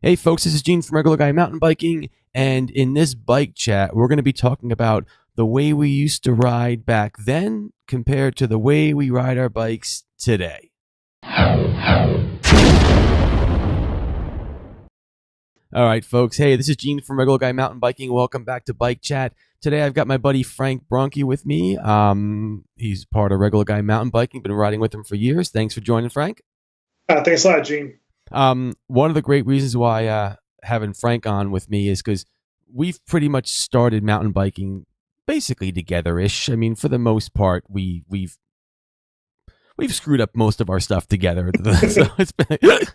Hey folks, this is Gene from Regular Guy Mountain Biking, and in this bike chat, we're going to be talking about the way we used to ride back then compared to the way we ride our bikes today. All right, folks. Hey, this is Gene from Regular Guy Mountain Biking. Welcome back to Bike Chat. Today, I've got my buddy Frank Bronke with me. He's part of Regular Guy Mountain Biking. Been riding with him for years. Thanks for joining, Frank. Thanks a lot, Gene. One of the great reasons why having Frank on with me is because we've pretty much started mountain biking basically together-ish. I mean, for the most part, we've screwed up most of our stuff together,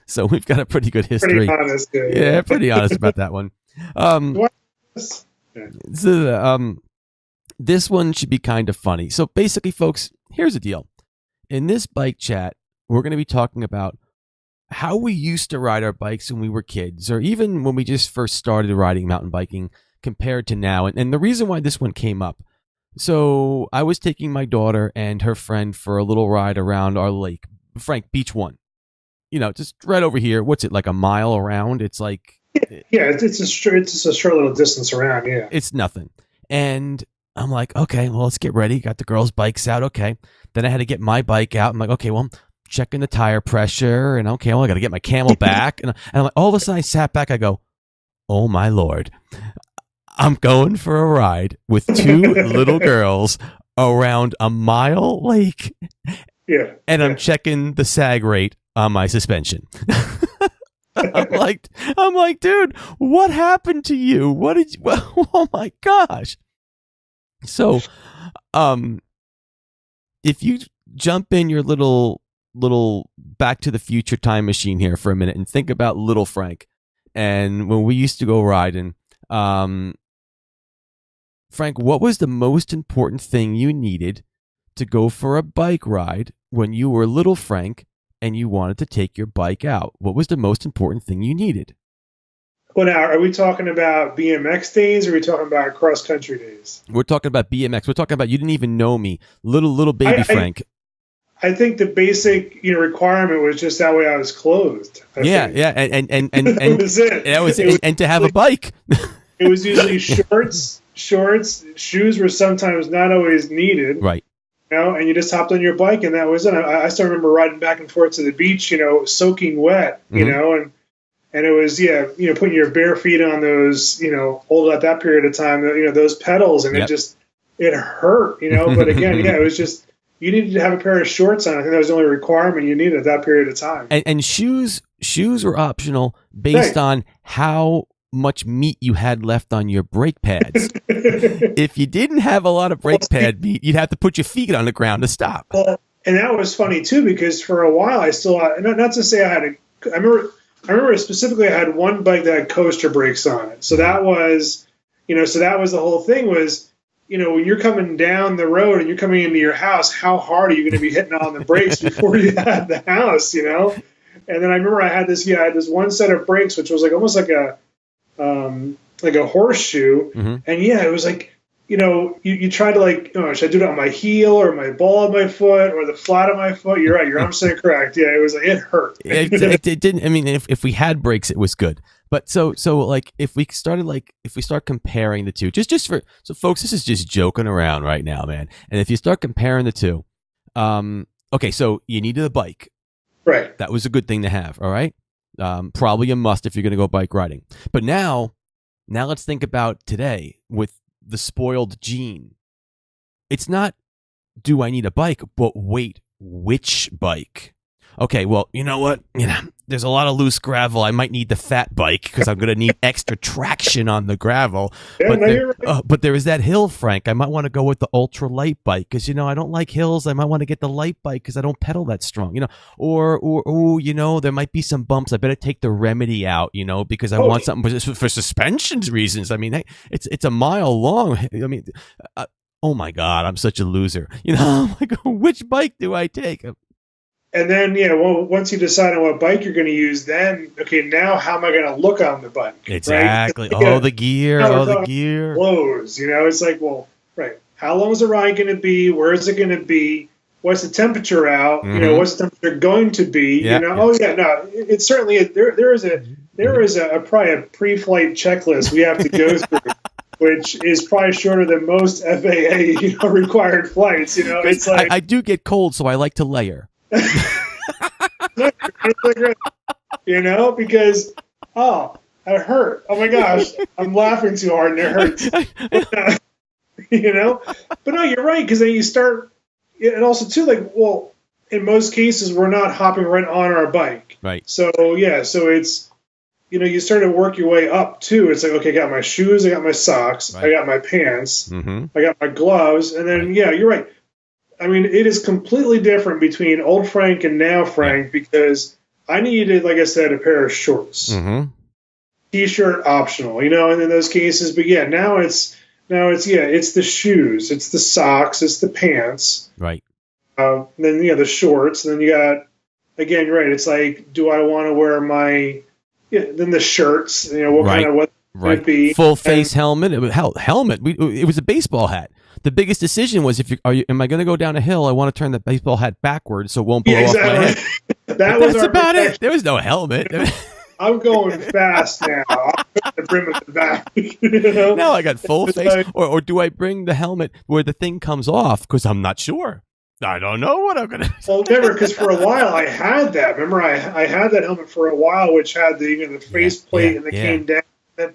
so we've got a pretty good history. Pretty honest, yeah, pretty honest about that one. This one should be kind of funny. So basically, folks, here's the deal. In this bike chat, we're going to be talking about how we used to ride our bikes when we were kids, or even when we just first started riding mountain biking compared to now. And the reason why this one came up, so I was taking my daughter and her friend for a little ride around our lake, Frank, Beach One. You know, just right over here. What's it, like a mile around? It's like... Yeah, it's a short little distance around, yeah. It's nothing. And I'm like, okay, well, let's get ready. Got the girls' bikes out, okay. Then I had to get my bike out. I'm like, okay, well, checking the tire pressure, and okay, well, I got to get my camel back. And I'm like, all of a sudden I sat back, I go, oh my Lord, I'm going for a ride with two little girls around a mile lake. Yeah. And I'm checking the sag rate on my suspension. I'm like, dude, what happened to you? What did you, oh my gosh. So, if you jump in your little Back to the Future time machine here for a minute and think about little Frank and when we used to go riding, Frank, what was the most important thing you needed to go for a bike ride when you were little Frank and you wanted to take your bike out? What was the most important thing you needed? Well, now, are we talking about BMX days or are we talking about cross-country days? We're talking about BMX. We're talking about you didn't even know me. Little baby Frank. I think the basic requirement was just that way I was clothed. Yeah, and that was it. That was it. And to have a bike. It was usually shorts. Shoes were sometimes not always needed. Right. You know, and you just hopped on your bike, and that was it. I still remember riding back and forth to the beach, soaking wet, and it was, putting your bare feet on those, old at that period of time, those pedals, and it hurt, But again, it was just, you needed to have a pair of shorts on. I think that was the only requirement you needed at that period of time. And shoes were optional based on how much meat you had left on your brake pads. If you didn't have a lot of brake pad meat, you'd have to put your feet on the ground to stop. And that was funny too, because for a while I still had, not to say I remember specifically I had one bike that had coaster brakes on it. So that was, the whole thing was, when you're coming down the road and you're coming into your house, how hard are you going to be hitting on the brakes before you had the house, And then I remember I had this one set of brakes, which was like almost like a horseshoe. Mm-hmm. And it was like, you try to should I do it on my heel or my ball of my foot or the flat of my foot? You're right. You're 100% correct. Yeah. It was like, it hurt. It didn't, I mean, if we had brakes, it was good. But so like, if we start comparing the two, so folks, this is just joking around right now, man. And if you start comparing the two, okay, so you needed a bike. Right. That was a good thing to have. All right. Probably a must if you're going to go bike riding. But now let's think about today with the spoiled Gene. It's not, do I need a bike, but wait, which bike? Okay, well, you know what? There's a lot of loose gravel. I might need the fat bike because I'm going to need extra traction on the gravel. Yeah, but there is that hill, Frank. I might want to go with the ultra light bike because, I don't like hills. I might want to get the light bike because I don't pedal that strong, or there might be some bumps. I better take the Remedy out, because I want something for suspension reasons. I mean, hey, it's a mile long. I mean, oh my God, I'm such a loser. I'm like, which bike do I take? And then, once you decide on what bike you're going to use, then, okay, now how am I going to look on the bike? Exactly. Right? The gear. The gear. Clothes. It's like, well, right. How long is the ride going to be? Where is it going to be? what's the temperature out? Mm-hmm. You know, what's the temperature going to be? Yeah, you know, oh yeah, no, it's certainly there is probably a pre-flight checklist we have to go through, which is probably shorter than most FAA required flights. You know, it's like I do get cold, so I like to layer. you know, because it hurt. Oh my gosh, I'm laughing too hard and it hurts. You know, but no, you're right, because then you start, and also too, like, well, in most cases we're not hopping right on our bike, right? So yeah, so it's, you know, you start to work your way up too. It's like, okay, I got my shoes, I got my socks, I got my pants, I got my gloves, and then yeah, you're right. I mean, it is completely different between old Frank and now Frank, because I needed, like I said, a pair of shorts, t-shirt optional, you know, and in those cases. But yeah, now it's the shoes, it's the socks, it's the pants, right? Then the shorts, and then you got, again, right. It's like, do I want to wear my then the shirts? You know, what kind of what would it be? Full face helmet. Helmet. It was a baseball hat. The biggest decision was am I going to go down a hill? I want to turn the baseball hat backwards so it won't blow off my head. That's about it. There was no helmet. I'm going fast now. I'm going to bring it back. You know? No, I got full face. Or do I bring the helmet where the thing comes off? Because I'm not sure. I don't know what I'm going to do. Well, remember, because for a while I had that. Remember, I had that helmet for a while, which had the face plate and it came down. And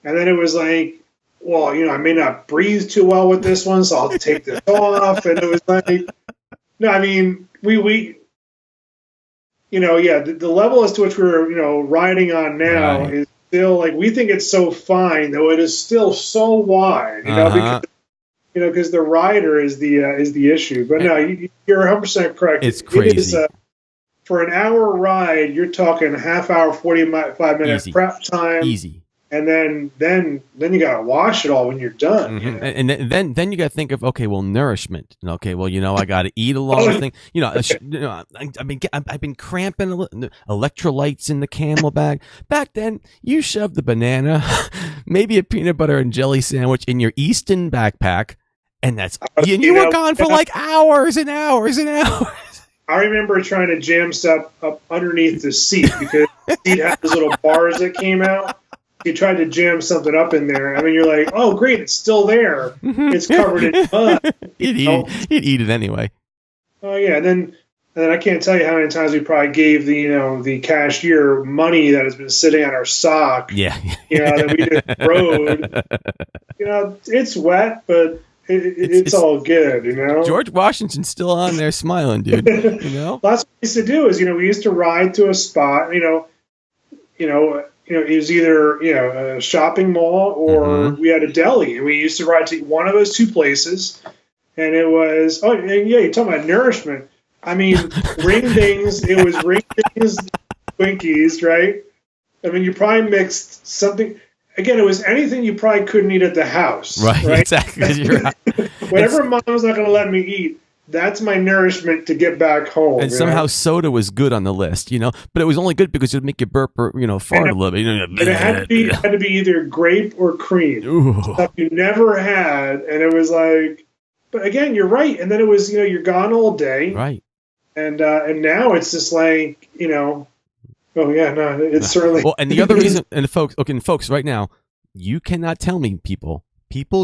then it was like, well, you know, I may not breathe too well with this one, so I'll take this off. And it was like, no, I mean, we you know, yeah, the level as to which we're, you know, riding on now is still, like, we think it's so fine, though it is still so wide, you know, because the rider is the issue. But no, you're 100% correct. It's crazy. It is, for an hour ride, you're talking half hour, 45 minutes prep time. Easy. And then you gotta wash it all when you're done. You know? And then you gotta think of, okay, well, nourishment. Okay, well, you know, I gotta eat along the thing. You know, I've been cramping. Electrolytes in the camel bag. Back then, you shoved the banana, maybe a peanut butter and jelly sandwich in your Easton backpack, and that's you were gone for like hours and hours and hours. I remember trying to jam stuff up underneath the seat, because the seat had those little bars that came out. You tried to jam something up in there. I mean, you're like, oh, great, it's still there. It's covered in mud. You'd eat it anyway. Oh, yeah. And then I can't tell you how many times we probably gave the cashier money that has been sitting on our sock. Yeah. That we just rode. You know, it's wet, but it's all good, you know? George Washington's still on there smiling, dude. You know? That's what we used to do is, we used to ride to a spot, it was either, a shopping mall or we had a deli. And we used to ride to one of those two places. And it was, you're talking about nourishment. I mean, ring dings, it was ring dings, Twinkies, right? I mean, you probably mixed something. Again, it was anything you probably couldn't eat at the house. Right? Exactly. You're right. Whatever mom was not going to let me eat, that's my nourishment to get back home. And somehow soda was good on the list, but it was only good because it would make you burp or, fart a little bit. And it had to be either grape or cream. Ooh. Stuff you never had. And it was like, but again, you're right. And then it was, you're gone all day. Right. And now it's just like, oh yeah, no, it's certainly. Well, and the other reason, and folks, right now, you cannot tell me, people,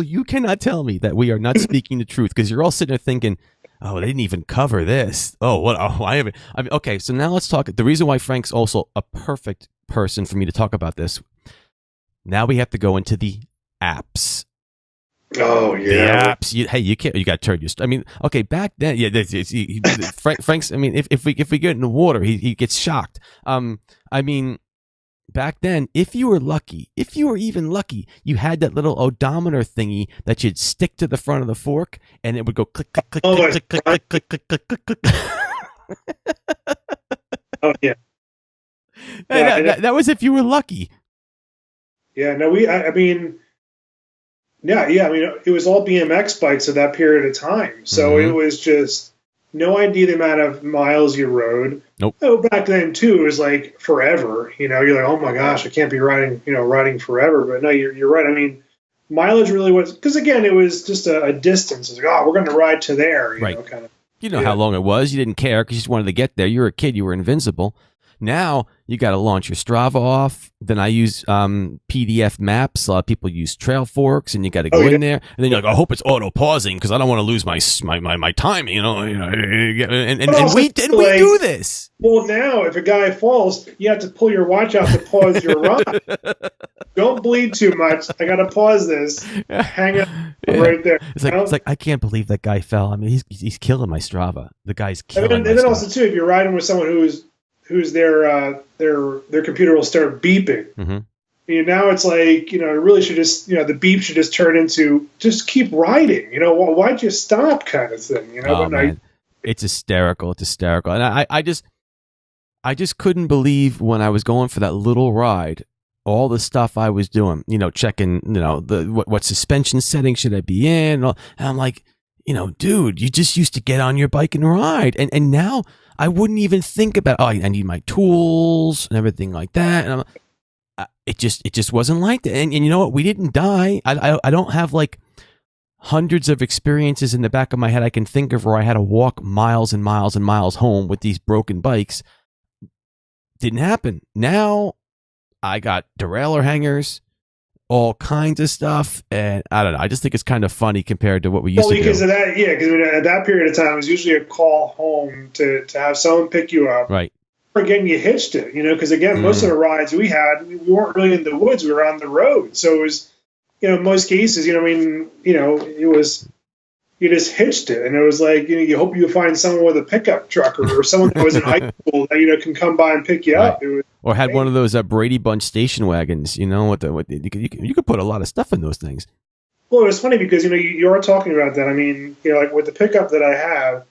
you cannot tell me that we are not speaking the truth, because you're all sitting there thinking, oh, they didn't even cover this. Oh, what? Oh, I haven't. Okay, so now let's talk. The reason why Frank's also a perfect person for me to talk about this. Now we have to go into the apps. Oh yeah, the apps. You can't. You got to turn your. I mean, okay, back then, yeah. Frank's. I mean, if we get in the water, he gets shocked. I mean, back then, if you were even lucky, you had that little odometer thingy that you'd stick to the front of the fork, and it would go click, click, click, click, click, click, click, click, click, click, click. Oh yeah. That was if you were lucky. Yeah. No, I mean. Yeah. I mean, it was all BMX bikes at that period of time, so it was just no idea the amount of miles you rode. Nope. Oh, back then too, it was like forever. You're like, oh my gosh, I can't be riding forever. But no, you're right. I mean, mileage really was, because again, it was just a distance. It's like, oh, we're going to ride to there, right? Kind of. You know how long it was. You didn't care because you just wanted to get there. You were a kid. You were invincible. Now you got to launch your Strava off. Then I use PDF maps. A lot of people use Trail Forks, and you got to go in there. And then you're like, I hope it's auto pausing because I don't want to lose my time. And we do this. Well, now if a guy falls, you have to pull your watch out to pause your run. Don't bleed too much. I got to pause this. Hang up right there. It's like I can't believe that guy fell. I mean, he's killing my Strava. The guy's killing. And then also too, if you're riding with someone who's their computer will start beeping. Mm-hmm. Now it's like, it really should just, the beep should just turn into just keep riding. Why'd you stop kind of thing? Oh, man. It's hysterical. It's hysterical. And I just couldn't believe when I was going for that little ride, all the stuff I was doing, checking, what suspension setting should I be in? And I'm like, dude, you just used to get on your bike and ride. And now I wouldn't even think about, I need my tools and everything like that. And it just wasn't like that. And you know what? We didn't die. I don't have like hundreds of experiences in the back of my head I can think of where I had to walk miles and miles and miles home with these broken bikes. Didn't happen. Now I got derailleur hangers, all kinds of stuff, and I don't know. I just think it's kind of funny compared to what we used to do. Because of that, because at that period of time, it was usually a call home to have someone pick you up. Right. Or again, you hitched it, because again, most of the rides we had, we weren't really in the woods; we were on the road. So it was, in most cases, it was you just hitched it, and it was like you hope you find someone with a pickup truck or someone that was in high school that can come by and pick you up. It was, or had one of those Brady Bunch station wagons, you could put a lot of stuff in those things. Well, it was funny because you are talking about that. I mean, like with the pickup that I have,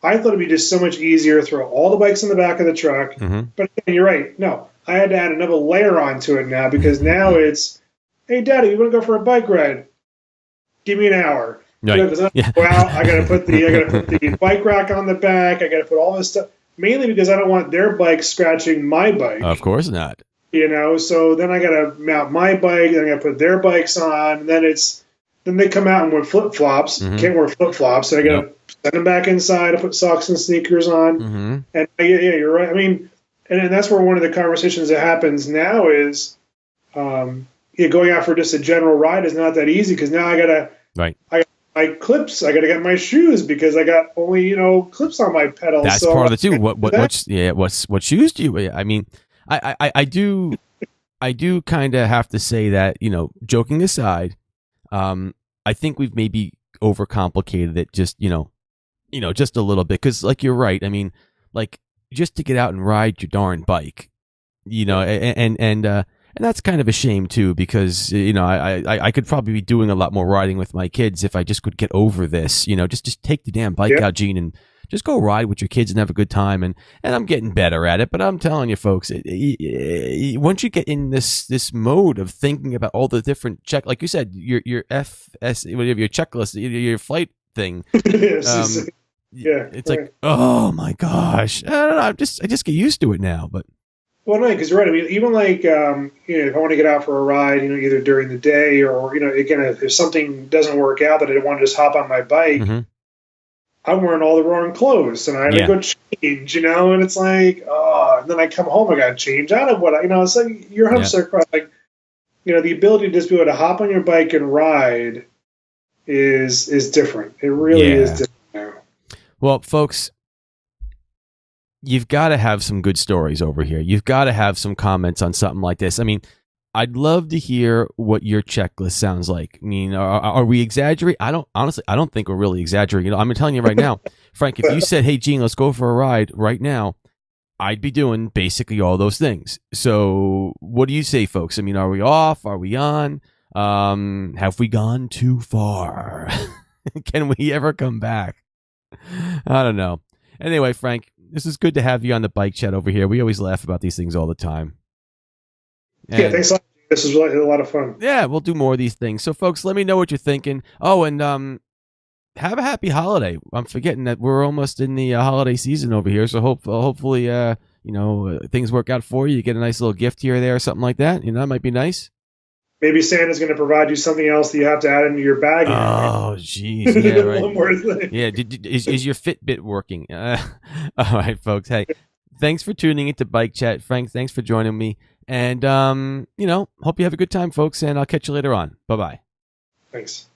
I thought it'd be just so much easier to throw all the bikes in the back of the truck. Mm-hmm. But again, you're right. No, I had to add another layer onto it now because now it's, hey, Daddy, you want to go for a bike ride? Give me an hour. Right. I got to put the bike rack on the back. I got to put all this stuff. Mainly because I don't want their bike scratching my bike. Of course not. So then I got to mount my bike, then I got to put their bikes on, and then they come out and wear flip flops. Mm-hmm. Can't wear flip flops, so I got to send them back inside. I put socks and sneakers on, and you're right. I mean, and that's where one of the conversations that happens now is, going out for just a general ride is not that easy because now I got my clips. I got to get my shoes because I got only clips on my pedals. That's part of it too. What shoes do you wear? I mean, I do kind of have to say that joking aside, I think we've maybe overcomplicated it just just a little bit because like you're right. I mean, like just to get out and ride your darn bike, and that's kind of a shame too, because I could probably be doing a lot more riding with my kids if I just could get over this. Just take the damn bike out, Gene, and just go ride with your kids and have a good time. And I'm getting better at it. But I'm telling you, folks, once you get in this mode of thinking about all the different like you said, your FS, whatever your checklist, your flight thing. It's like, oh my gosh, I don't know. I just get used to it now, but. Well, no, because you're right. I mean, even like, if I want to get out for a ride, either during the day or, again, if something doesn't work out that I want to just hop on my bike, I'm wearing all the wrong clothes and I have to go change, and it's like, and then I come home, I got to change out of what it's like you're 100% correct. Like, the ability to just be able to hop on your bike and ride is different. It really is different now. Well, folks, you've got to have some good stories over here. You've got to have some comments on something like this. I mean, I'd love to hear what your checklist sounds like. I mean, are we exaggerating? I don't think we're really exaggerating. I'm telling you right now, Frank, if you said, hey, Gene, let's go for a ride right now, I'd be doing basically all those things. So what do you say, folks? I mean, are we off? Are we on? Have we gone too far? Can we ever come back? I don't know. Anyway, Frank, this is good to have you on the bike chat over here. We always laugh about these things all the time. And, thanks a lot. This is really a lot of fun. Yeah, we'll do more of these things. So, folks, let me know what you're thinking. Oh, and have a happy holiday. I'm forgetting that we're almost in the holiday season over here. So hopefully, things work out for you. You get a nice little gift here or there or something like that. That might be nice. maybe Santa's going to provide you something else that you have to add into your bag. Oh, jeez. Yeah, right. One more thing. Yeah. Is your Fitbit working? All right, folks. Hey, thanks for tuning into Bike Chat. Frank, thanks for joining me. And, hope you have a good time, folks. And I'll catch you later on. Bye-bye. Thanks.